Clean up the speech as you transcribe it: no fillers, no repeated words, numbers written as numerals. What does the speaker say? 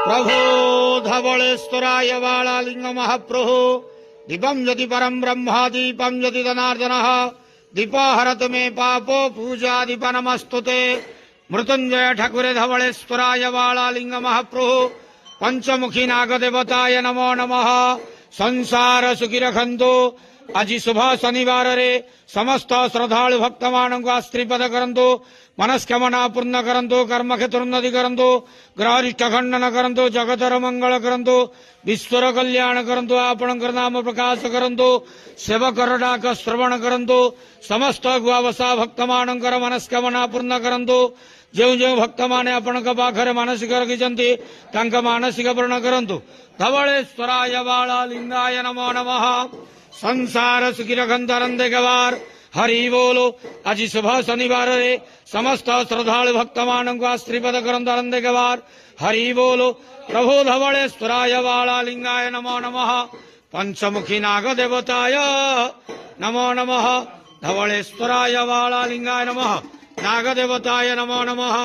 प्रभो धवलेश्वराय बालालिंग महाप्रभु दीपम यदि परम ब्रह्मा दीपम यदि जनार्दनः दीपहरत मे पापो पूजा दीप नमस्तुते मृत्युंजय ठाकुरे धवलेश्वराय बालालिंग महाप्रभु पंचमुखी नागदेवताय नमो नमः संसार सुखी रखंतु आज शुभ शनिवार रे समस्त श्रद्धालु भक्त मानक आश्रीपद करंतु मनस्कामना पूर्ण करंतु कर्म क्षेत्र उन्नति करंतु ग्रहरिष्ठ खंडन करंतु जगतर मंगल करंतु विश्वर कल्याण करंतु आपणकर नाम प्रकाश करंतु सेवकर डाक श्रवण करंतु समस्त गुआवसा भक्त मानकर मनस्कामना पूर्ण करंतु जो जो भक्त माने आपणक पाखरे मानसिक रखिछन्ति तांक मानसिक पूर्ण करंतु धवलेश्वराय बालालिंगाय नमो नमः संसार सुखी रखंतरंदे गवार हरि बोलो आज शुभ शनिवार रे समस्त श्रद्धालु भक्त मानक आश्रीपद करंतरंदे गवार हरि बोलो प्रभु धवलेश्वराय बालालिंगाय नमो नमः पंचमुखी नाग देवताय नमो नमः धवलेश्वराय बालालिंगाय नमः नाग देवताय नमो नमः।